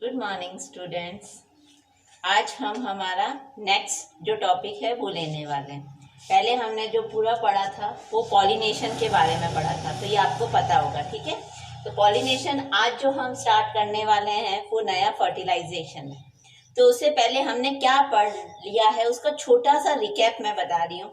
Good morning students. आज हम हमारा नेक्स्ट जो टॉपिक है वो लेने वाले हैं। पहले हमने जो पूरा पढ़ा था वो पॉलिनेशन के बारे में पढ़ा था, तो ये आपको पता होगा, ठीक है। तो पॉलिनेशन आज जो हम स्टार्ट करने वाले हैं वो नया फर्टिलाइजेशन है। तो उससे पहले हमने क्या पढ़ लिया है उसका छोटा सा रिकैप मैं बता रही हूँ।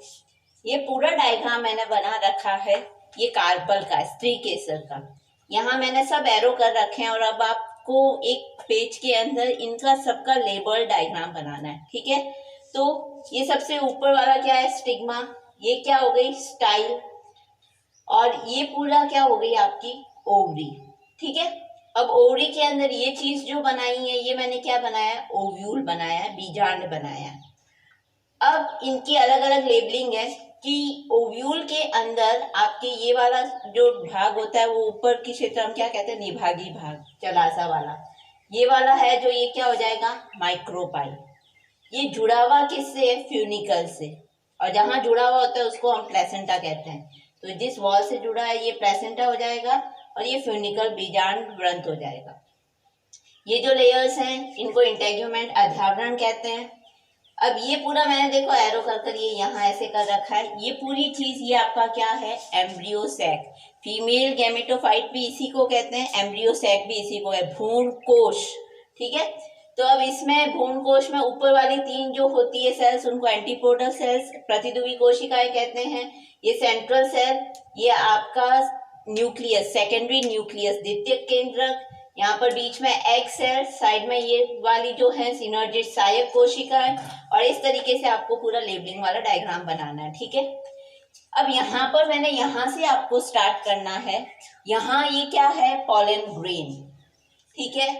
ये पूरा डायग्राम मैंने बना रखा है, ये कार्पल का, स्त्री केसर का। यहाँ मैंने सब एरो कर रखे हैं और अब आपको एक पेज के अंदर इनका सबका लेबल डायग्राम बनाना है, ठीक है। तो ये सबसे ऊपर वाला क्या है, स्टिग्मा। ये क्या हो गई, स्टाइल। और ये पूरा क्या हो गई आपकी, ओवरी, ठीक है। अब ओवरी के अंदर ये चीज जो बनाई है, ये मैंने क्या बनाया है, ओव्यूल बनाया है, बीजांड बनाया है। अब इनकी अलग अलग लेबलिंग है कि ओव्यूल के अंदर आपके ये वाला जो भाग होता है वो ऊपर की क्षेत्र हम क्या कहते हैं, निभागी भाग, चलासा वाला। ये वाला है जो, ये क्या हो जाएगा, माइक्रोपाइल। ये जुड़ा हुआ किससे है, फ्यूनिकल से। और जहां जुड़ा हुआ होता है उसको हम प्लेसेंटा कहते हैं। तो जिस वॉल से जुड़ा है ये प्लेसेंटा हो जाएगा और ये फ्यूनिकल बीजांड ग्रंथ हो जाएगा। ये जो लेयर्स हैं इनको इंटेग्यूमेंट, अध्यावरण कहते हैं। अब ये पूरा मैंने देखो एरो कर ये यहाँ ऐसे कर रखा है। ये पूरी चीज ये आपका क्या है, एम्ब्रियो सैक। फीमेल गैमेटोफाइट भी इसी को कहते हैं, एम्ब्रियो सैक भी इसी को है, भ्रूण कोश, ठीक है। तो अब इसमें भ्रूण कोश में ऊपर वाली तीन जो होती है सेल्स उनको एंटीपोडल सेल्स, प्रतिद्वीपी कोशिकाएं कहते हैं। ये सेंट्रल सेल, ये आपका न्यूक्लियस, सेकेंडरी न्यूक्लियस, द्वितीयक केंद्रक। यहाँ पर बीच में एग सेल, साइड में ये वाली जो है सिनर्जिड सहायक कोशिकाएं। और इस तरीके से आपको पूरा लेबलिंग वाला डायग्राम बनाना है, ठीक है। अब यहाँ पर मैंने यहाँ से आपको स्टार्ट करना है। यहाँ ये क्या है, पॉलन ग्रेन, ठीक है।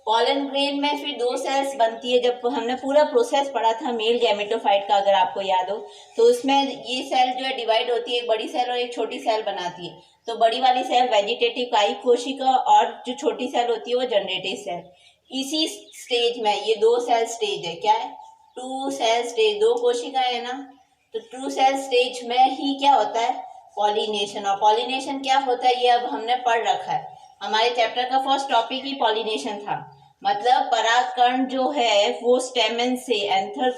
पॉलन ग्रेन में फिर दो सेल्स बनती है। जब हमने पूरा प्रोसेस पढ़ा था मेल गैमेटोफाइट का, अगर आपको याद हो, तो उसमें ये सेल जो है डिवाइड होती है, एक बड़ी सेल और एक छोटी सेल बनाती है। तो बड़ी वाली सेल वेजिटेटिव कायिक कोशिका और जो छोटी सेल होती है वो जनरेटिव सेल। इसी स्टेज में ये दो सेल स्टेज है, क्या है, टू सेल स्टेज, दो कोशिकाएं है ना। तो टू सेल स्टेज में ही क्या होता है, पॉलिनेशन। और पॉलिनेशन क्या होता है ये अब हमने पढ़ रखा है। हमारे चैप्टर का फर्स्ट टॉपिक ही पॉलिनेशन था। मतलब परागकण जो है वो स्टेमन से, एंथर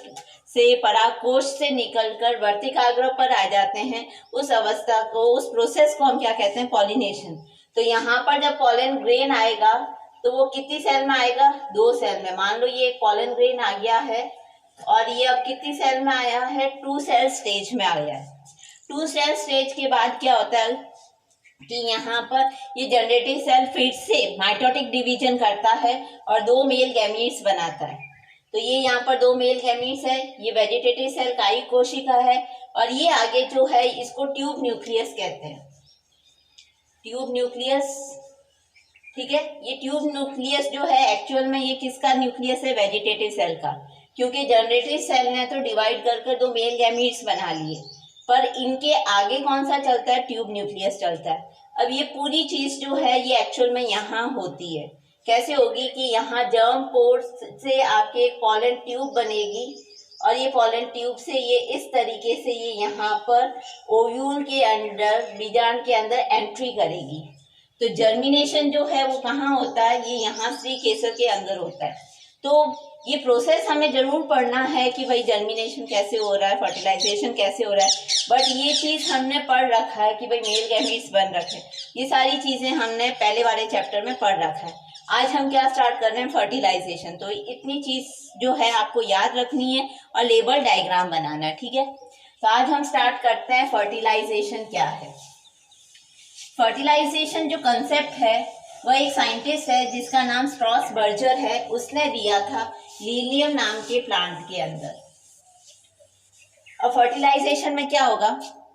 से, परागकोश से निकलकर वर्तिकाग्र पर आ जाते हैं। उस अवस्था को, उस प्रोसेस को हम क्या कहते हैं, पॉलिनेशन। तो यहाँ पर जब पॉलन ग्रेन आएगा तो वो कितनी सेल में आएगा, दो सेल में। मान लो ये एक पॉलन ग्रेन आ गया है और ये अब कितनी सेल में आया है, टू सेल स्टेज में आ गया है। टू सेल स्टेज के बाद क्या होता है कि यहाँ पर ये जनरेटिव सेल फिर से माइटोटिक डिवीजन करता है और दो मेल गैमीट्स बनाता है। तो ये यहाँ पर दो मेल गैमीट्स है, ये वेजिटेटिव सेल कायिक कोशिका है। और ये आगे जो है इसको ट्यूब न्यूक्लियस कहते हैं, ट्यूब न्यूक्लियस, ठीक है। ये ट्यूब न्यूक्लियस जो है एक्चुअल में ये किसका न्यूक्लियस है, वेजिटेटिव सेल का। क्योंकि जनरेटिव सेल ने तो डिवाइड करके दो मेल गैमीट्स बना लिए, पर इनके आगे कौन सा चलता है, ट्यूब न्यूक्लियस चलता है। अब ये पूरी चीज जो है ये एक्चुअल में यहाँ होती है। कैसे होगी कि यहाँ जर्म पोर्स से आपके एक पॉलन ट्यूब बनेगी और ये पॉलन ट्यूब से ये इस तरीके से ये यहाँ पर ओव्यूल के अंदर, बीजांड के अंदर एंट्री करेगी। तो जर्मिनेशन जो है वो कहाँ होता है, ये यहाँ स्त्री केसर के अंदर होता है। तो ये प्रोसेस हमें जरूर पढ़ना है कि भाई जर्मिनेशन कैसे हो रहा है, फर्टिलाइजेशन कैसे हो रहा है। बट ये चीज हमने पढ़ रखा है कि भाई मेल गैमीट्स बन रखे, ये सारी चीजें हमने पहले वाले चैप्टर में पढ़ रखा है। आज हम क्या स्टार्ट कर रहे हैं, फर्टिलाइजेशन। तो इतनी चीज जो है आपको याद रखनी है और लेबल डायग्राम बनाना है, ठीक है। तो आज हम स्टार्ट करते हैं, फर्टिलाइजेशन क्या है। फर्टिलाइजेशन जो कंसेप्ट है वह एक साइंटिस्ट है जिसका नाम स्ट्रॉसबर्जर है, उसने दिया था लीलियम नाम के प्लांट के अंदर। अब फर्टिलाइजेशन में क्या होगा,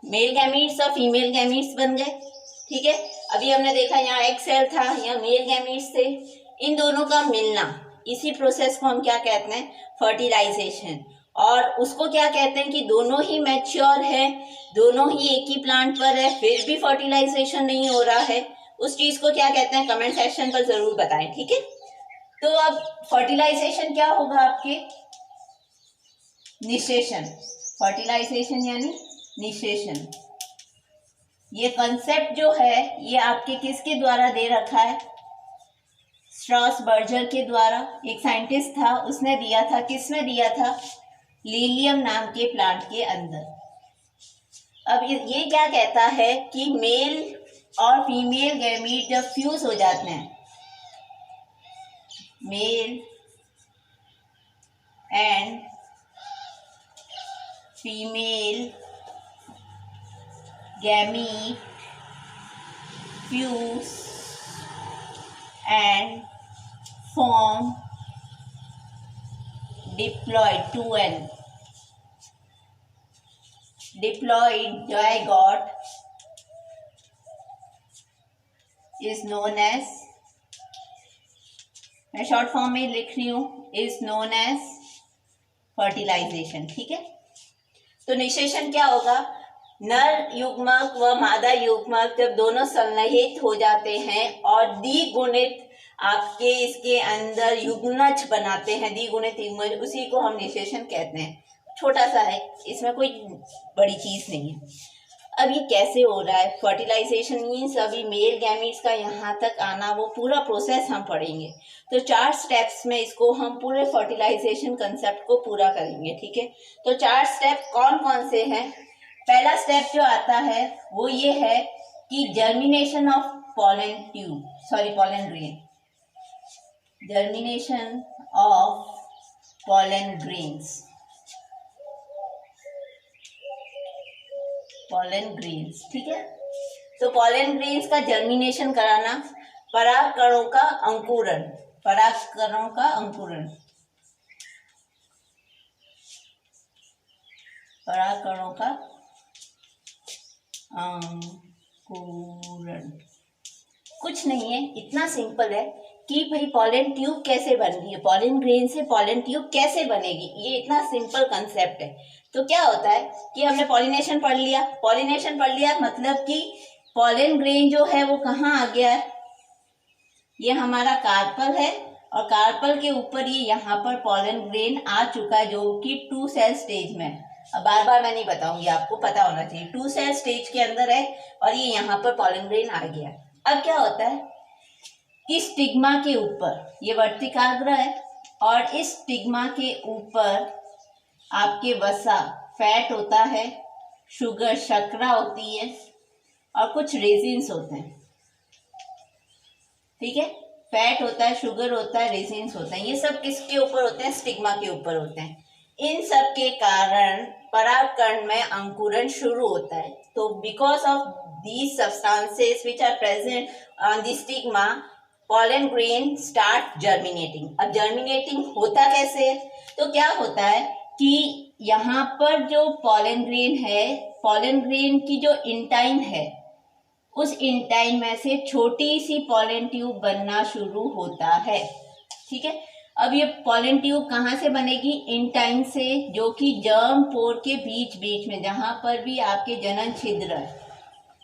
मेल गैमीट्स और फीमेल गैमीट्स बन गए, ठीक है। अभी हमने देखा यहाँ एक सेल था, यहाँ मेल गैमीट्स थे, इन दोनों का मिलना, इसी प्रोसेस को हम क्या कहते हैं, फर्टिलाइजेशन। और उसको क्या कहते हैं कि दोनों ही मैच्योर है, दोनों ही एक ही प्लांट पर है, फिर भी फर्टिलाइजेशन नहीं हो रहा है, उस चीज को क्या कहते हैं, कमेंट सेक्शन पर जरूर बताएं, ठीक है। तो अब फर्टिलाइजेशन क्या होगा आपके, निषेचन। फर्टिलाइजेशन यानी निषेचन। ये कंसेप्ट जो है ये आपके किसके द्वारा दे रखा है, स्ट्रॉसबर्गर के द्वारा, एक साइंटिस्ट था, उसने दिया था, किसने दिया था? लिलियम नाम के प्लांट के अंदर। अब ये क्या कहता है कि मेल और फीमेल गैमीट जब फ्यूज हो जाते हैं, male and female gamete fuse and form diploid 2N, diploid zygote is known as, मैं शॉर्ट फॉर्म में लिख रही हूँ, इज नोन एज फर्टिलाइजेशन। ठीक है, तो निषेचन क्या होगा? नर युग्मक व मादा युग्मक जब दोनों संलयित हो जाते हैं और द्विगुणित आपके इसके अंदर युग्मज बनाते हैं, द्विगुणित युग्मज, उसी को हम निषेचन कहते हैं। छोटा सा है, इसमें कोई बड़ी चीज नहीं है। अब ये कैसे हो रहा है? फर्टिलाइजेशन मीन्स अभी मेल गैमीट्स का यहाँ तक आना, वो पूरा प्रोसेस हम पढ़ेंगे। तो 4 स्टेप्स में इसको हम पूरे फर्टिलाइजेशन कंसेप्ट को पूरा करेंगे। ठीक है, तो 4 स्टेप कौन कौन से हैं? पहला स्टेप जो आता है वो ये है कि germination of pollen tube, pollen grain, germination of pollen grains, pollen grains. ठीक है, तो पॉलन ग्रेन्स का जर्मिनेशन कराना, परागकणों का अंकुरण, परागकणों का अंकुरण, परागकणों का अंकुरण कुछ नहीं है, इतना सिंपल है कि भाई पॉलन ट्यूब कैसे बन रही है, पॉलन ग्रेन से पॉलन ट्यूब कैसे बनेगी, ये इतना सिंपल कंसेप्ट है। तो क्या होता है कि हमने पॉलिनेशन पढ़ लिया, पॉलिनेशन पढ़ लिया मतलब कि पॉलन ग्रेन जो है वो कहाँ आ गया है? ये हमारा कार्पल है और कार्पल के ऊपर ये यहाँ पर पॉलन ग्रेन आ चुका है, जो कि 2 सेल स्टेज में है। अब बार बार मैं नहीं बताऊंगी, आपको पता होना चाहिए, 2 सेल स्टेज के अंदर है और ये यहाँ पर पॉलन ग्रेन आ गया। अब क्या होता है कि स्टिग्मा के ऊपर, ये वर्तिकाग्र है और इस स्टिग्मा के ऊपर आपके वसा, फैट होता है, शुगर, शर्करा होती है और कुछ रेजिन्स होते हैं। ठीक है, फैट होता है, शुगर होता है, रेजिन्स होते हैं, ये सब किसके ऊपर होते हैं? स्टिग्मा के ऊपर होते हैं। इन सब के कारण परागकण में अंकुरण शुरू होता है। तो because of these substances which are present on the stigma, pollen grain start germinating. अब जर्मिनेटिंग होता कैसे है? तो क्या होता है कि यहाँ पर जो पॉलन ग्रेन है, पॉलन ग्रेन की जो इंटाइन है, उस इंटाइन में से छोटी सी पॉलन ट्यूब बनना शुरू होता है। ठीक है, अब ये पॉलन ट्यूब कहाँ से बनेगी? इंटाइन से, जो कि जर्म पोर के बीच बीच में, जहाँ पर भी आपके जनन छिद्र है।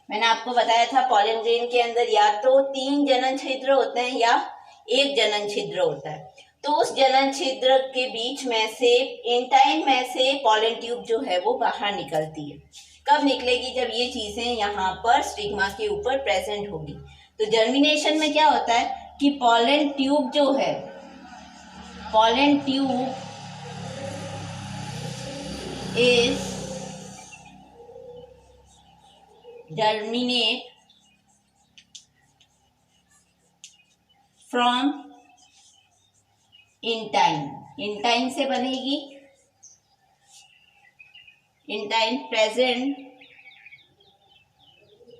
मैंने आपको बताया था पॉलन ग्रेन के अंदर या तो 3 जनन छिद्र होते हैं या 1 जनन छिद्र होता है। तो उस जनन छिद्र के बीच में से, इंटाइन में से पॉलन ट्यूब जो है वो बाहर निकलती है। कब निकलेगी? जब ये चीजें यहाँ पर स्टिग्मा के ऊपर प्रेजेंट होगी। तो जर्मिनेशन में क्या होता है कि पॉलन ट्यूब जो है, pollen tube is germinate from intine, intine से बनेगी, intine प्रेजेंट,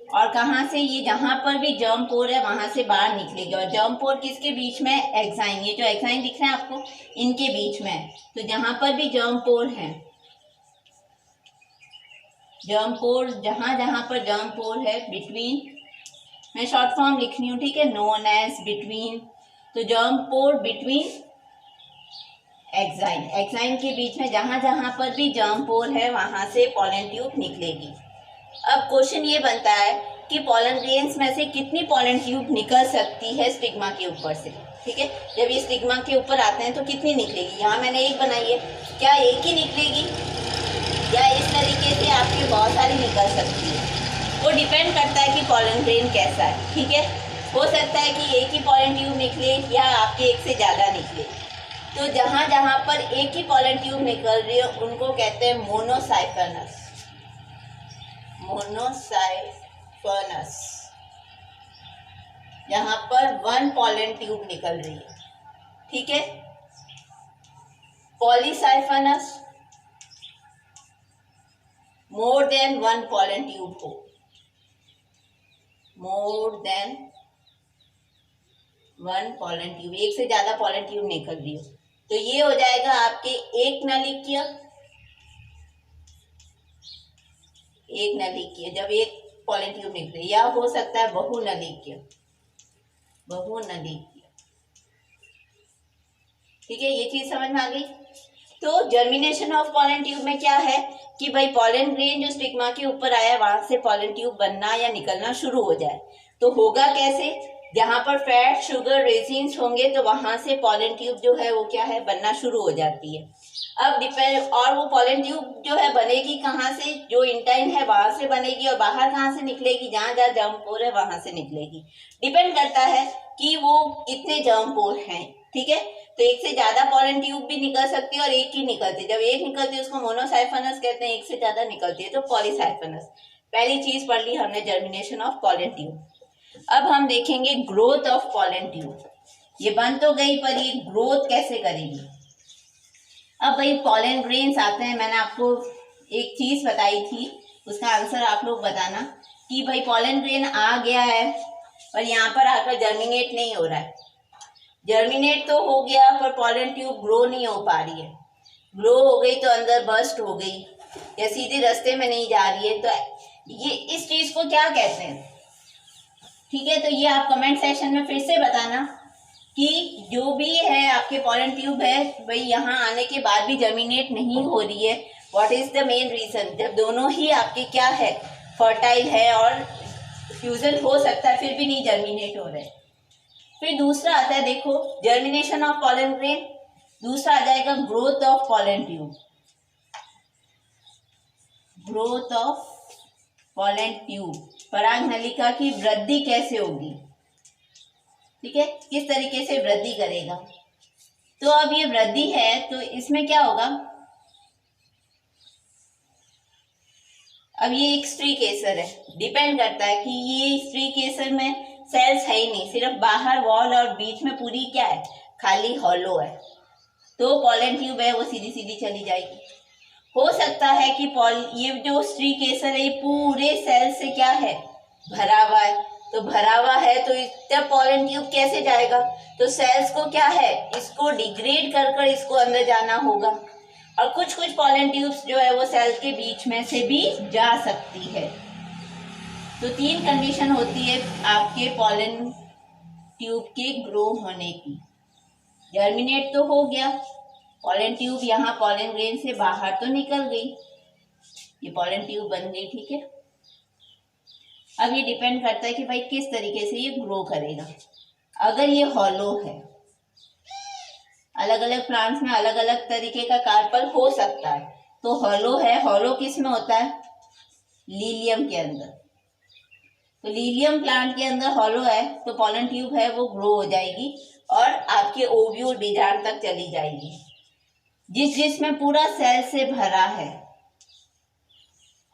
और कहाँ से? ये जहाँ पर भी जर्म पोर है वहां से बाहर निकलेगी। और जर्म पोर किसके बीच में? एक्साइन, ये जो एक्साइन दिख रहे हैं आपको, इनके बीच में है। तो जहाँ पर भी जर्म पोर है, जर्म पोर, जहाँ जहाँ पर जर्म पोर है, बिटवीन, मैं शॉर्ट फॉर्म लिख रही हूँ, ठीक है, नोन एज बिटवीन। तो जर्म पोर बिटवीन एक्साइन, एक्साइन के बीच में जहाँ जहाँ पर भी जर्म पोर है वहाँ से पॉलन ट्यूब निकलेगी। अब क्वेश्चन ये बनता है कि पॉलन ग्रेन्स में से कितनी पॉलन ट्यूब निकल सकती है स्टिग्मा के ऊपर से? ठीक है, जब ये स्टिग्मा के ऊपर आते हैं तो कितनी निकलेगी? यहाँ मैंने 1 बनाई है, क्या 1 ही निकलेगी या इस तरीके से आपके बहुत सारी निकल सकती है? वो डिपेंड करता है कि पॉलन ग्रेन कैसा है। ठीक है, हो सकता है कि एक ही पॉलन ट्यूब निकले या आपके एक से ज़्यादा निकले। तो जहाँ जहाँ पर एक ही पॉलन ट्यूब निकल रही है उनको कहते हैं मोनोसाइफरनस। मोनोसाइफरनस, जहाँ पर वन पॉलन ट्यूब निकल रही है, ठीक है। Polysiphonous, more than one pollen tube हो, more than one pollen tube, एक से ज्यादा पॉलन ट्यूब निकल रही हो, तो ये हो जाएगा आपके एक नलिकीय। एक नलिकीय जब एक पॉलन ट्यूब निकले, या हो सकता है बहुनलिकीय, बहुनलिकीय, ठीक है। ये चीज समझ में आ गई। तो जर्मिनेशन ऑफ पॉलन ट्यूब में क्या है कि भाई पॉलन ग्रेन जो स्टिग्मा के ऊपर आया वहां से पॉलन ट्यूब बनना या निकलना शुरू हो जाए। तो होगा कैसे, जहां पर फैट, शुगर, रेजिन्स होंगे तो वहां से पॉलन ट्यूब जो है वो क्या है, बनना शुरू हो जाती है। अब डिपेंड, और वो पॉलन ट्यूब जो है बनेगी कहाँ से, जो इंटाइन है वहां से बनेगी, और बाहर कहाँ से निकलेगी, जहां जहां जर्म पोर है वहां से निकलेगी। डिपेंड करता है कि वो कितने जर्म पोर हैं, ठीक है। तो एक से ज्यादा पॉलन ट्यूब भी निकल सकती है और एक ही निकलती है। जब एक निकलती है उसको मोनोसाइफरनस कहते हैं, एक से ज्यादा निकलती है तो पॉलीसाइफरनस। पहली चीज पढ़ ली हमने, जर्मिनेशन ऑफ पॉलन ट्यूब। अब हम देखेंगे ग्रोथ ऑफ पॉलन ट्यूब। ये बन तो गई, पर ये ग्रोथ कैसे करेगी। अब भाई पॉलन ग्रेन्स आते हैं, मैंने आपको एक चीज बताई थी, उसका आंसर आप लोग बताना कि भाई पॉलन ग्रेन आ गया है और यहाँ पर आकर जर्मिनेट नहीं हो रहा है। जर्मिनेट तो हो गया पर पॉलन ट्यूब ग्रो नहीं हो पा रही है। ग्रो हो गई तो अंदर बर्स्ट हो गई या सीधे रास्ते में नहीं जा रही है, तो ये इस चीज को क्या कहते हैं, ठीक है। तो ये आप कमेंट सेक्शन में फिर से बताना कि जो भी है आपके पॉलन ट्यूब है भाई यहाँ आने के बाद भी जर्मिनेट नहीं हो रही है, what is the main reason. जब दोनों ही आपके क्या है, फर्टाइल है और फ्यूजन हो सकता है, फिर भी नहीं जर्मिनेट हो रहे। फिर दूसरा आता है, देखो जर्मिनेशन ऑफ पॉलन ग्रेन, दूसरा आ जाएगा growth of pollen tube. Growth of pollen tube, पराग नलिका की वृद्धि कैसे होगी, ठीक है, किस तरीके से वृद्धि करेगा। तो अब ये वृद्धि है तो इसमें क्या होगा, अब ये एक स्ट्री केसर है, डिपेंड करता है कि ये स्ट्री केसर में सेल्स है ही नहीं, सिर्फ बाहर वॉल और बीच में पूरी क्या है, खाली हॉलो है, तो पॉलन ट्यूब है वो सीधी सीधी चली जाएगी। हो सकता है कि ये जो स्ट्री केसर है ये पूरे सेल से क्या है, भरा हुआ है, तो भरा हुआ है तो जब पॉलन ट्यूब कैसे जाएगा, तो सेल्स को क्या है, इसको डिग्रेड कर कर इसको अंदर जाना होगा। और कुछ कुछ पॉलन ट्यूब्स जो है वो सेल के बीच में से भी जा सकती है। तो तीन कंडीशन होती है आपके पॉलन ट्यूब के ग्रो होने की। जर्मिनेट तो हो गया, पॉलन ट्यूब यहाँ पॉलन ग्रेन से बाहर तो निकल गई, ये पॉलन ट्यूब बन गई, ठीक है। अब ये डिपेंड करता है कि भाई किस तरीके से ये ग्रो करेगा। अगर ये हॉलो है, अलग अलग प्लांट्स में अलग अलग तरीके का कार्पल हो सकता है, तो हॉलो है, हॉलो किस में होता है, लीलियम के अंदर। तो लीलियम प्लांट के अंदर हॉलो है तो पॉलन ट्यूब है वो ग्रो हो जाएगी और आपके ओव्यूल बीजांड तक चली जाएगी। जिसमें पूरा सेल से भरा है,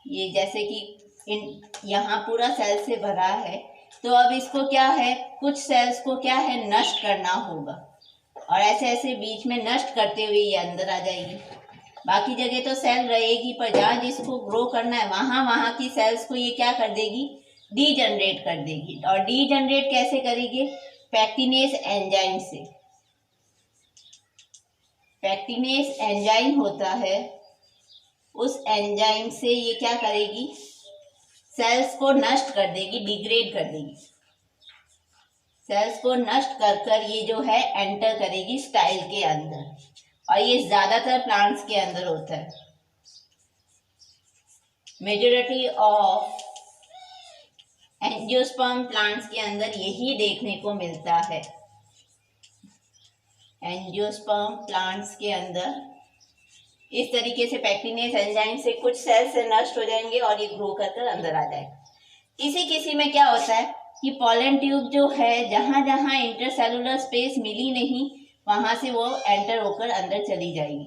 ये जैसे कि यहाँ पूरा सेल से भरा है, तो अब इसको क्या है, कुछ सेल्स को क्या है, नष्ट करना होगा, और ऐसे ऐसे बीच में नष्ट करते हुए ये अंदर आ जाएगी। बाकी जगह तो सेल रहेगी, पर जहाँ जिसको ग्रो करना है वहाँ की सेल्स को ये क्या कर देगी, डीजनरेट कर देगी। और डीजनरेट कैसे करेगी, पैक्टिनेस एंजाइम से। पैक्टिनेस एंजाइम होता है, उस एंजाइम से ये क्या करेगी, सेल्स को नष्ट कर देगी, डिग्रेड कर देगी। सेल्स को नष्ट कर कर ये जो है एंटर करेगी स्टाइल के अंदर, और ये ज्यादातर प्लांट्स के अंदर होता है। मेजॉरिटी ऑफ एंजियोस्पर्म प्लांट्स के अंदर यही देखने को मिलता है। एंजियोस्पर्म प्लांट्स के अंदर इस तरीके से पैक्टिनेस एंजाइम से कुछ सेल्स से नष्ट हो जाएंगे और ये ग्रो कर अंदर आ जाएगा। किसी किसी में क्या होता है, कि पॉलन ट्यूब जो है जहाँ जहाँ इंटरसेलुलर स्पेस मिली नहीं वहां से वो एंटर होकर अंदर चली जाएगी।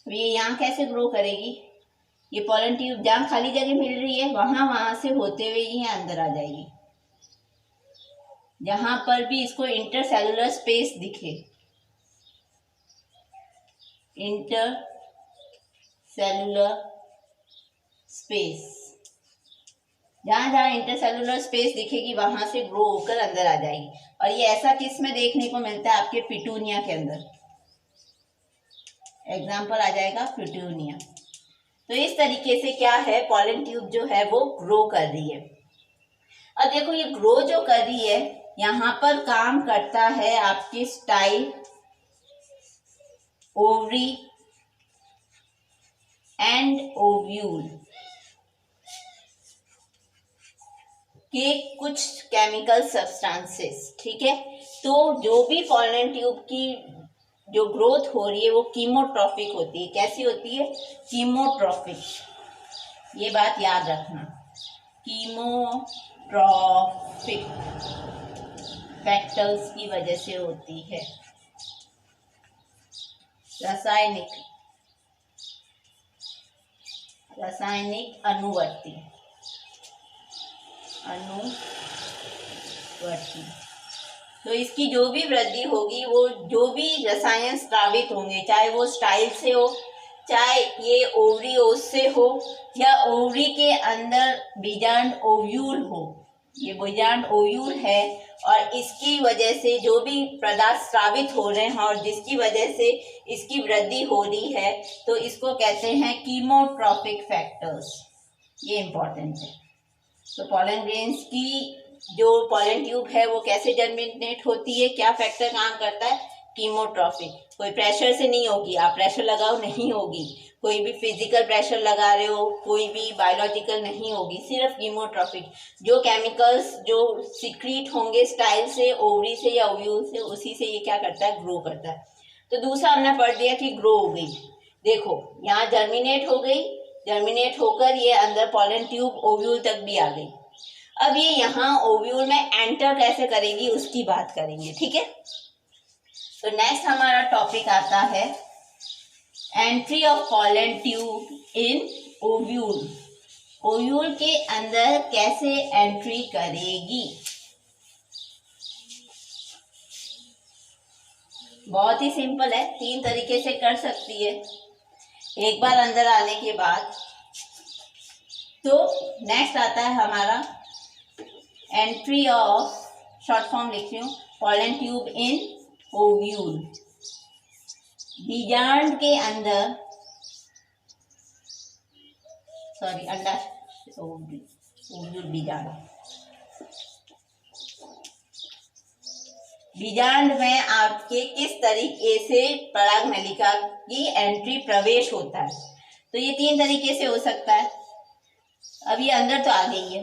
तो ये यहाँ कैसे ग्रो करेगी? ये पॉलन ट्यूब जहाँ खाली जगह मिल रही है वहां से होते हुए ये अंदर आ जाएगी। जहां पर भी इसको इंटरसेलुलर स्पेस दिखे, इंटरसेलुलर स्पेस, जहां जहां इंटरसेलुलर स्पेस दिखेगी वहां से ग्रो होकर अंदर आ जाएगी। और ये ऐसा किस में देखने को मिलता है? आपके पिटूनिया के अंदर। एग्जाम्पल आ जाएगा पिटूनिया। तो इस तरीके से क्या है, पॉलन ट्यूब जो है वो ग्रो कर रही है। अब देखो ये ग्रो जो कर रही है यहाँ पर काम करता है आपकी स्टाइल, ओवरी एंड ओव्यूल के कुछ केमिकल सब्सटेंसेस। ठीक है, तो जो भी पॉलन ट्यूब की जो ग्रोथ हो रही है वो कीमोट्रॉफिक होती है। कैसी होती है? कीमोट्रॉफिक। ये बात याद रखना, कीमोट्रॉफिक फैक्टर्स की वजह से होती है। रासायनिक अनुवर्ती। तो इसकी जो भी वृद्धि होगी, वो जो भी रसायन स्रावित होंगे, चाहे वो स्टाइल से हो, चाहे ये ओवरीओस से हो, या ओवरी के अंदर बीजांड ओव्यूल हो, ये बीजांड ओव्यूल है और इसकी वजह से जो भी पदार्थ स्रावित हो रहे हैं और जिसकी वजह से इसकी वृद्धि हो रही है, तो इसको कहते हैं कीमोट्रॉफिक फैक्टर्स। ये इंपॉर्टेंट है। तो पॉलन ग्रेन्स की जो पॉलन ट्यूब है वो कैसे जर्मिनेट होती है? क्या फैक्टर काम करता है? कीमोट्रॉफिक। कोई प्रेशर से नहीं होगी, आप प्रेशर लगाओ नहीं होगी, कोई भी फिजिकल प्रेशर लगा रहे हो, कोई भी बायोलॉजिकल नहीं होगी, सिर्फ कीमोट्रॉफिक। जो केमिकल्स जो सिक्रीट होंगे स्टाइल से, ओवरी से या ओव्यूल से, उसी से ये क्या करता है? ग्रो करता है। तो दूसरा हमने पढ़ दिया कि ग्रो हो गई। देखो यहाँ जर्मिनेट हो गई, जर्मिनेट होकर ये अंदर पॉलन ट्यूब ओव्यूल तक भी आ गई। अब ये यहाँ ओव्यूल में एंटर कैसे करेगी उसकी बात करेंगे। ठीक है, तो नेक्स्ट हमारा टॉपिक आता है entry of pollen tube in ovule. Ovule के अंदर कैसे एंट्री करेगी? बहुत ही सिंपल है, 3 तरीके से कर सकती है। एक बार अंदर आने के बाद तो नेक्स्ट आता है हमारा एंट्री ऑफ, शॉर्ट फॉर्म लिख रही हूँ, पॉलन ट्यूब इन ओव्यूल। बीजांड के अंदर, सॉरी अंडा, ओव्यूल बीजांड। बीजांड में आपके किस तरीके से पराग नलिका की एंट्री, प्रवेश होता है? तो ये 3 तरीके से हो सकता है। अब ये अंदर तो आ गई है,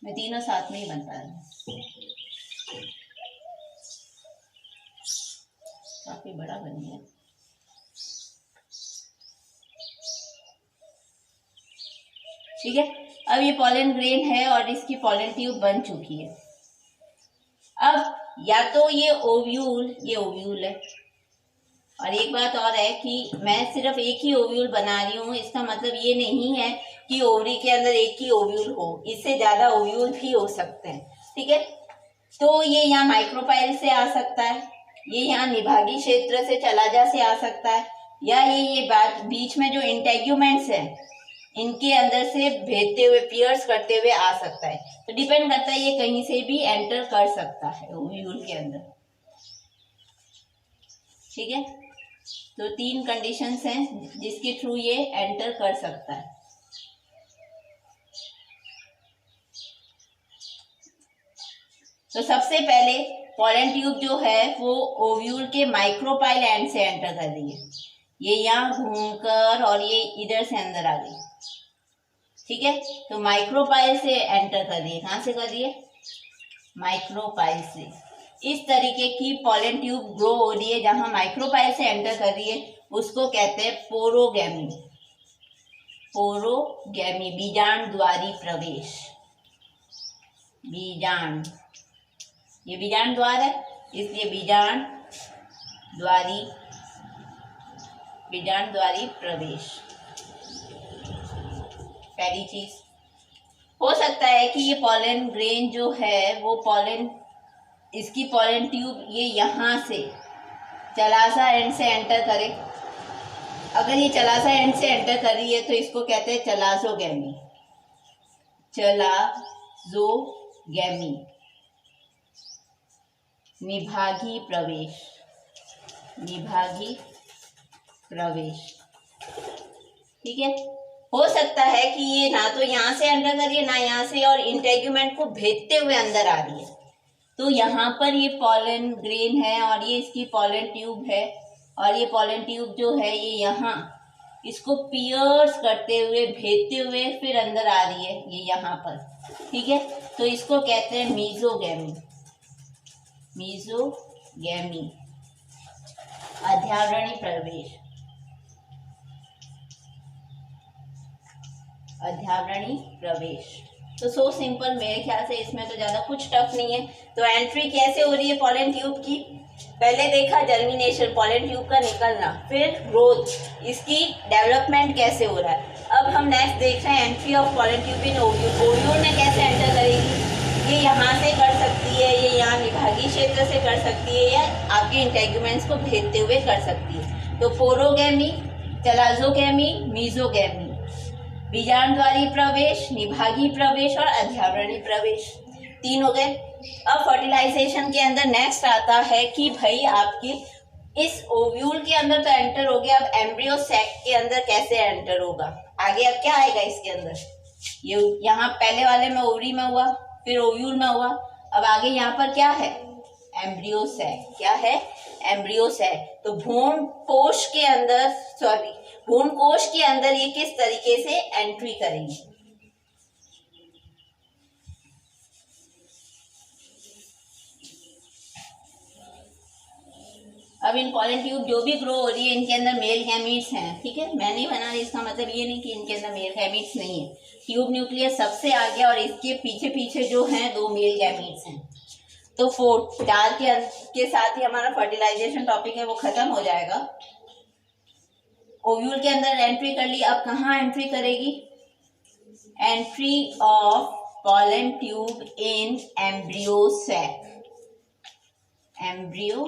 मैं तीनों साथ में ही बनता है, काफी बड़ा बन गया। ठीक है, अब ये पॉलन ग्रेन है और इसकी पॉलन ट्यूब बन चुकी है। अब या तो ये ओव्यूल है, और एक बात और है कि मैं सिर्फ एक ही ओव्यूल बना रही हूँ, इसका मतलब ये नहीं है कि ओवरी के अंदर एक ही ओव्यूल हो, इससे ज्यादा ओव्यूल भी हो सकते हैं। ठीक है, तो ये यहाँ माइक्रोपाइल से आ सकता है, ये यहाँ निभागी क्षेत्र से चलाजा से आ सकता है, या ये बात बीच में जो इंटेग्यूमेंट्स हैं इनके अंदर से भेजते हुए, पियर्स करते हुए आ सकता है। तो डिपेंड करता है, ये कहीं से भी एंटर कर सकता है ओव्यूल के अंदर। ठीक है, तो 3 कंडीशंस हैं जिसके थ्रू ये एंटर कर सकता है। तो सबसे पहले पॉलन ट्यूब जो है वो ओव्यूल के माइक्रोपाइल एंड से एंटर कर रही है। ये यहाँ घूमकर और ये इधर से अंदर आ गई। ठीक है, तो माइक्रोपाइल से एंटर कर रही है। कहाँ से कर रही है? माइक्रोपाइल से। इस तरीके की पॉलन ट्यूब ग्रो हो रही है, जहां माइक्रोपाइल से एंटर कर रही है उसको कहते हैं पोरोगैमी। पोरोगैमी, बीजांड द्वारी प्रवेश। बीजांड, ये बीजांड द्वार है इसलिए बीजांड द्वारी प्रवेश। पहली चीज, हो सकता है कि ये पॉलन ग्रेन जो है वो पॉलन, इसकी पॉलन ट्यूब ये यहाँ से चलासा एंड से एंटर करे। अगर ये चलासा एंड से एंटर कर रही है तो इसको कहते हैं चलाजोगैमी। चलाजोगैमी, निभागी प्रवेश। निभागी प्रवेश, ठीक है। हो सकता है कि ये ना तो यहाँ से एंटर कर रही है ना यहाँ से, और इंटेग्यूमेंट को भेजते हुए अंदर आ रही है। तो यहाँ पर ये पॉलन ग्रेन है और ये इसकी पॉलन ट्यूब है, और ये पॉलन ट्यूब जो है ये यहाँ इसको पियर्स करते हुए भेजते हुए फिर अंदर आ रही है, ये यहाँ पर, ठीक है। तो इसको कहते हैं मीजोगैमी। मीजोगैमी, अध्यावरणी प्रवेश। अध्यावरणी प्रवेश तो सो सिंपल, मेरे ख्याल से इसमें तो ज़्यादा कुछ टफ नहीं है। तो एंट्री कैसे हो रही है पॉलन ट्यूब की? पहले देखा जर्मिनेशन, पॉलन ट्यूब का निकलना, फिर ग्रोथ, इसकी डेवलपमेंट कैसे हो रहा है। अब हम नेक्स्ट देख रहे हैं entry of pollen tube in ovule. Ovule में कैसे एंटर करेगी? ये यहाँ से कर सकती है, ये यहाँ निभागी क्षेत्र से कर सकती है, या आपके इंटेग्यूमेंट्स को भेजते हुए कर सकती है। तो पोरोगैमी, चलाजोगैमी, मीजोगैमी, बीजांडद्वारी प्रवेश, निभागी प्रवेश और अध्यावरणी प्रवेश, 3 हो गए। अब फर्टिलाइजेशन के अंदर नेक्स्ट आता है कि भाई आपके इस ओव्यूल के अंदर तो एंटर हो गया, अब एम्ब्रियो सैक के अंदर कैसे एंटर होगा? आगे अब क्या आएगा इसके अंदर? ये यहाँ पहले वाले में ओवरी में हुआ, फिर ओव्यूल में हुआ, अब आगे यहाँ पर क्या है? Embryo sac. क्या है? Embryo sac. तो भ्रूण कोश के अंदर, भ्रूण कोश के अंदर ये किस तरीके से एंट्री करेंगे? अब इन पॉलन ट्यूब जो भी ग्रो हो रही है इनके अंदर मेल गैमीट्स हैं, ठीक है। मैं नहीं बना रही, इसका मतलब ये नहीं कि इनके अंदर मेल गैमीट्स नहीं है। ट्यूब न्यूक्लियस सबसे आगे और इसके पीछे पीछे जो हैं 2 मेल गैमीट्स हैं। तो 4 के साथ ही हमारा फर्टिलाइजेशन टॉपिक है वो खत्म हो जाएगा। ओव्यूल के अंदर एंट्री कर ली, अब कहाँ एंट्री करेगी? Entry of pollen tube in embryo sac. Embryo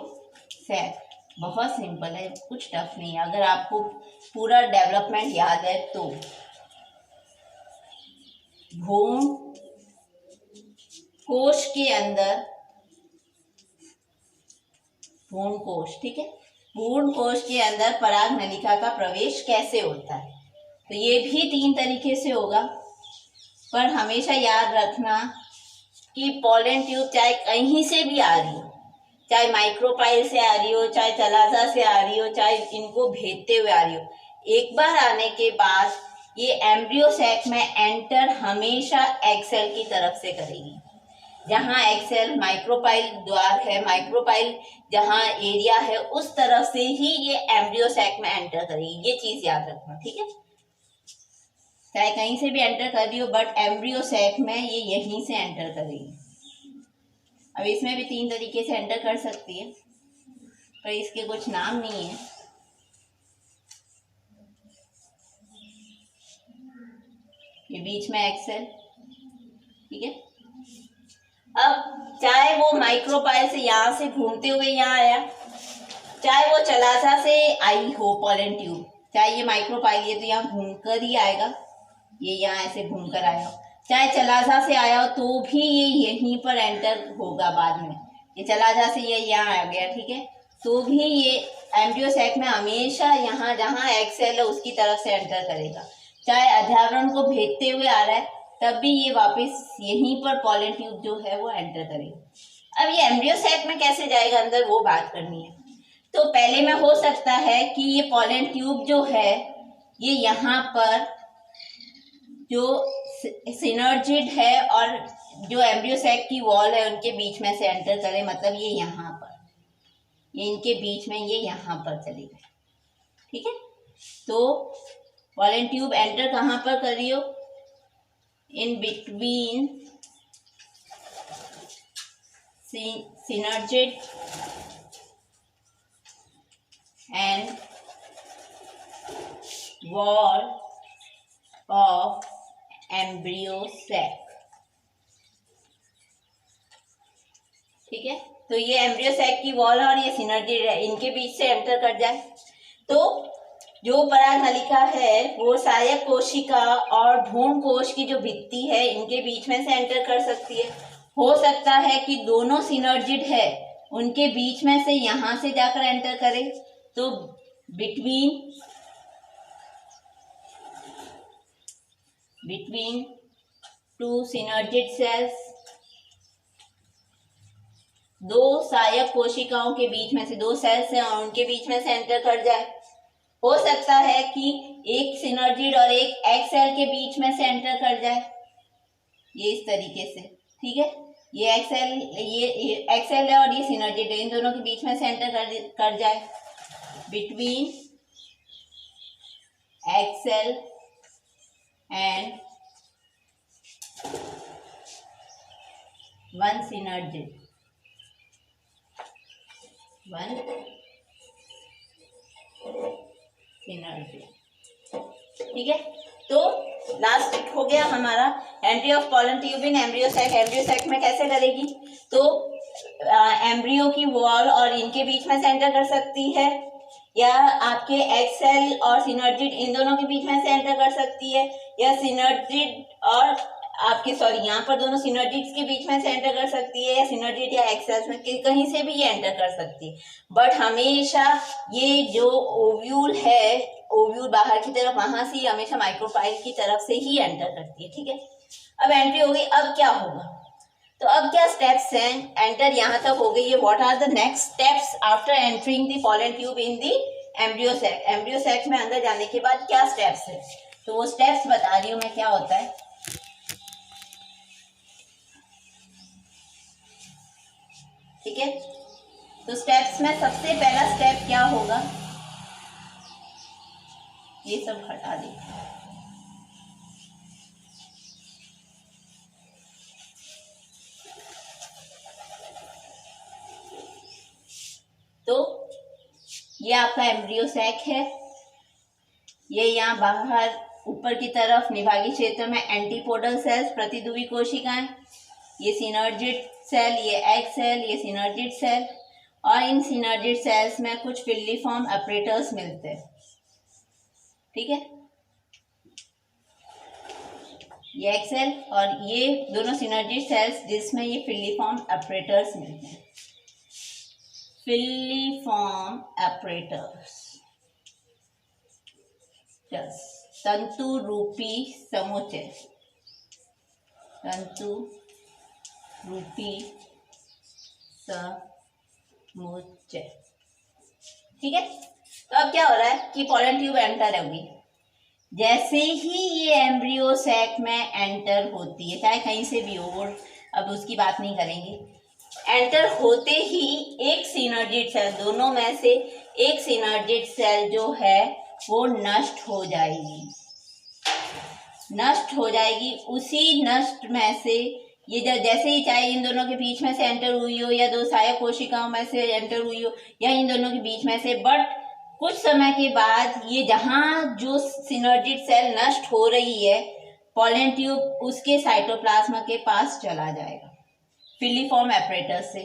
sac बहुत सिंपल है, कुछ टफ नहीं है। अगर आपको पूरा डेवलपमेंट याद है तो भ्रूण कोश के अंदर, भ्रूण कोश, ठीक है, भ्रूण कोश के अंदर पराग नलिका का प्रवेश कैसे होता है? तो ये भी 3 तरीके से होगा, पर हमेशा याद रखना कि पॉलन ट्यूब चाहे कहीं से भी आ रही हो, चाहे माइक्रोपाइल से आ रही हो, चाहे चलाजा से आ रही हो, चाहे इनको भेजते हुए आ रही हो, एक बार आने के बाद ये एम्ब्रियो सैक में एंटर हमेशा एक्सेल की तरफ से करेगी। जहाँ एक्सेल माइक्रोपाइल द्वार है, माइक्रोपाइल जहाँ एरिया है, उस तरफ से ही ये एम्ब्रियो सैक में एंटर करेगी। ये चीज याद रखना, ठीक है। चाहे कहीं से भी एंटर कर रही हो, बट एम्ब्रियो सैक में ये यहीं से एंटर करेगी। अब इसमें भी 3 तरीके से एंटर कर सकती है, पर इसके कुछ नाम नहीं है। ये बीच में एक्सेल, ठीक है। अब चाहे वो माइक्रोपाइल से यहाँ से घूमते हुए यहाँ आया, चाहे वो चलासा से आई हो पॉलन ट्यूब, चाहे ये माइक्रोपाइल ये तो यहाँ घूमकर ही आएगा, ये यहाँ ऐसे घूमकर आया हो, चाहे चलासा से आया हो तो भी ये यहीं पर एंटर होगा बाद में। ये चलासा से ये यहाँ आ गया, ठीक है, तो भी ये एम्ब्रियो सैक में हमेशा यहाँ जहाँ एक्सेल है उसकी तरफ से एंटर करेगा। चाहे अध्यावरण को भेजते हुए आ रहा है तब भी ये वापस यहीं पर पॉलन ट्यूब जो है वो एंटर करेगा। अब ये एम्ब्रियो सैक में कैसे जाएगा अंदर, वो बात करनी है। तो पहले में हो सकता है कि ये पॉलन ट्यूब जो है ये यहाँ पर जो सिनर्जिड है और जो एम्ब्रियो सैक की वॉल है उनके बीच में से एंटर करे, मतलब ये यहाँ पर, ये इनके बीच में ये यहाँ पर चली गई, ठीक है। तो पॉलन ट्यूब एंटर कहाँ पर कर रही हो? In between synergid and wall of embryo sac। ठीक है, तो ये एम्ब्रियो सैक की वॉल और ये सिनर्जिड है, इनके बीच से एंटर कर जाए तो जो परागनलिका है वो सहायक कोशिका और भ्रूण कोश की जो भित्ति है इनके बीच में से एंटर कर सकती है। हो सकता है कि दोनों सिनर्जिड है उनके बीच में से यहां से जाकर एंटर करे, तो बिटवीन टू सिनर्जिड सेल्स, दो सहायक कोशिकाओं के बीच में से, दो सेल्स हैं और उनके बीच में से एंटर कर जाए। हो सकता है कि एक सिनर्जिड और एक एग सेल के बीच में से एंटर कर जाए, ये इस तरीके से। ठीक है, ये एग सेल है और ये सिनर्जिड है, इन दोनों के बीच में से एंटर कर जाए। Between egg cell and one synergid, ठीक है। तो लास्ट हो गया हमारा entry of pollen tube in embryo sac. Embryo sac में कैसे करेगी? तो एम्ब्रियो की वॉल और इनके बीच में से एंटर कर सकती है, या आपके एग सेल और सिनर्जिड इन दोनों के बीच में से एंटर कर सकती है, या सिनर्जिड और आपके यहाँ पर दोनों सिनर्जिड्स के बीच में से एंटर कर सकती है, या सिनर्जिड या एग सेल्स में कहीं से भी ये एंटर कर सकती है। बट हमेशा ये जो ओव्यूल है, ओव्यूल बाहर की तरफ, वहां से ही हमेशा माइक्रोफाइल की तरफ से ही एंटर करती है। ठीक है, अब एंट्री हो गई। अब क्या होगा? तो अब क्या स्टेप्स हैं? एंटर यहाँ तक हो गई है। What are the next steps after entering the pollen tube in the embryo sac? Embryo sac में अंदर जाने के बाद क्या स्टेप्स है? तो वो स्टेप्स बता रही हूँ मैं क्या होता है। ठीक है, तो स्टेप्स में सबसे पहला स्टेप क्या होगा? ये सब हटा दे। तो ये आपका एम्ब्रियो सैक है, ये यहाँ बाहर ऊपर की तरफ निभागी क्षेत्र में एंटीपोडल सेल्स, प्रतिद्रुवी कोशिकाएं, ये सिनर्जिड सेल, ये एग सेल, ये सिनर्जिड सेल, और इन सिनर्जिड सेल्स में कुछ फिल्लीफॉर्म अपरेटर्स मिलते हैं। ठीक है, ये एग सेल और ये दोनों सिनर्जिड सेल्स जिसमें ये फिल्लीफॉर्म अपरेटर्स मिलते हैं। फिल्लीफॉर्म अपरेटर्स, तंतु रूपी समुच्चय, तंतु रूपी समुच्चय। ठीक है, तो अब क्या हो रहा है कि पॉलन ट्यूब एंटर होगी। जैसे ही ये एम्ब्रियो सैक में एंटर होती है, चाहे कहीं से भी हो, अब उसकी बात नहीं करेंगे, एंटर होते ही एक सिनर्जिड सेल, दोनों में से एक सिनर्जिड सेल जो है वो नष्ट हो जाएगी। नष्ट हो जाएगी, उसी नष्ट में से ये जैसे ही, चाहे इन दोनों के बीच में से एंटर हुई हो, या दो सहायक कोशिकाओं में से एंटर हुई हो, या इन दोनों के बीच में से, बट कुछ समय के बाद ये जहां जो सिनर्जिड सेल नष्ट हो रही है, पॉलन ट्यूब उसके साइटोप्लाज्मा के पास चला जाएगा फिलीफॉर्म एपरेटस से।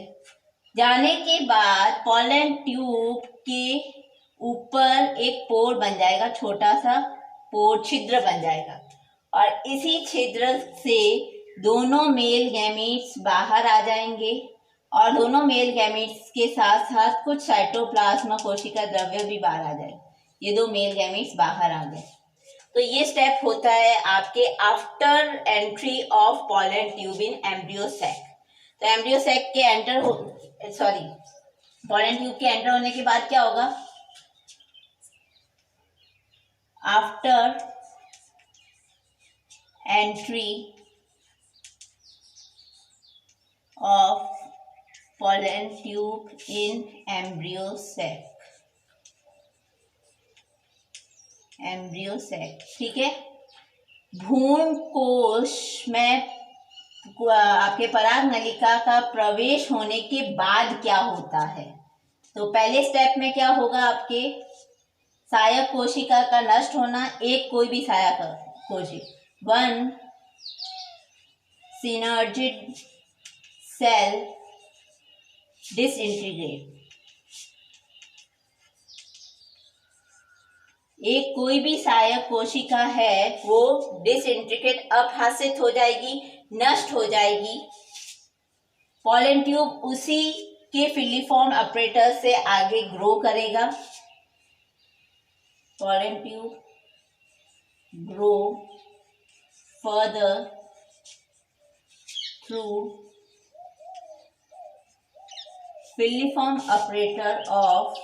जाने के बाद पॉलन ट्यूब के ऊपर एक पोर बन जाएगा, छोटा सा पोर, छिद्र बन जाएगा, और इसी छिद्र से दोनों मेल गैमीट्स बाहर आ जाएंगे, और दोनों मेल गैमीट्स के साथ साथ कुछ साइटोप्लाज्मा कोशिका द्रव्य भी बाहर आ जाए। ये दो मेल गैमीट्स बाहर आ गए। तो ये स्टेप होता है आपके after entry of pollen tube in embryo sac. तो एम्ब्रियो सैक के पॉलन ट्यूब के एंटर होने के बाद क्या होगा? After entry of pollen tube in embryo sac, embryo sac, ठीक है। भ्रूण कोश में आपके पराग नलिका का प्रवेश होने के बाद क्या होता है? तो पहले स्टेप में क्या होगा, आपके सहायक कोशिका का नष्ट होना, एक कोई भी सहायक कोशिका, वन सिनर्जिड सेल डिसइंटीग्रेट, एक कोई भी सहायक कोशिका है वो डिसइंटीग्रेट, अपहासित हो जाएगी, नष्ट हो जाएगी। पॉलन ट्यूब उसी के फिलीफॉर्म अपरेटस से आगे ग्रो करेगा। Pollen tube grow further through filiform apparatus of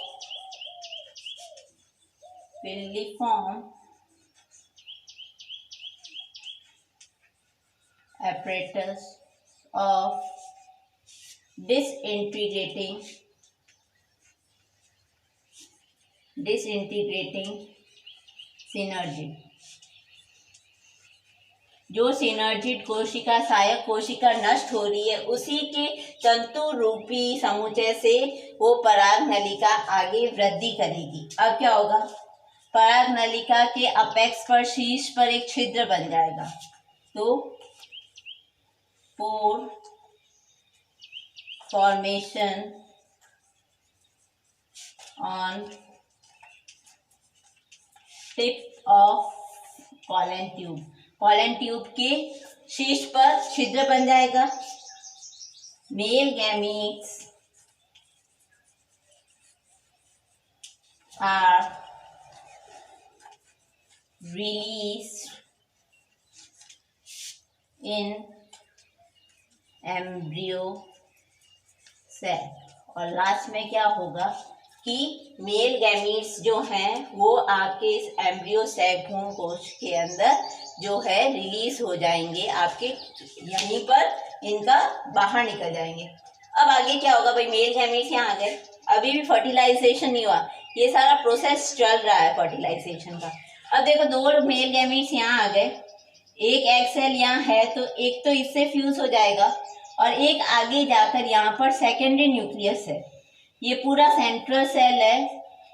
filiform apparatus of disintegrating synergy। जो सिनर्जिड कोशिका सहायक कोशिका नष्ट हो रही है उसी के तंतु रूपी समुच्चय से वो पराग नलिका आगे वृद्धि करेगी। अब क्या होगा, पराग नलिका के अपेक्स पर, शीर्ष पर एक छिद्र बन जाएगा। तो pore formation on tip of pollen tube, pollen tube के शीर्ष पर छिद्र बन जाएगा। Male gametes are released in embryo cell. और लास्ट में क्या होगा कि मेल गैमीट्स जो हैं वो आपके इस एम्ब्रियो सैक भ्रूण कोश के अंदर जो है रिलीज हो जाएंगे, आपके यहीं पर इनका बाहर निकल जाएंगे। अब आगे क्या होगा भाई, मेल गैमीट्स यहाँ आ गए, अभी भी फर्टिलाइजेशन नहीं हुआ, ये सारा प्रोसेस चल रहा है फर्टिलाइजेशन का। अब देखो दो मेल गैमीट्स यहाँ आ गए, एक एग सेल यहाँ है तो एक तो इससे फ्यूज हो जाएगा और एक आगे जाकर यहाँ पर सेकेंडरी न्यूक्लियस है, ये पूरा सेंट्रल सेल है,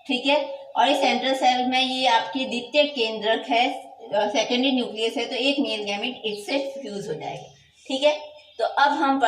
ठीक है। और इस सेंट्रल सेल में ये आपकी द्वितीयक केंद्रक है, सेकेंडरी न्यूक्लियस है, तो एक मेल गैमीट इससे फ्यूज हो जाएगा, ठीक है। तो अब हम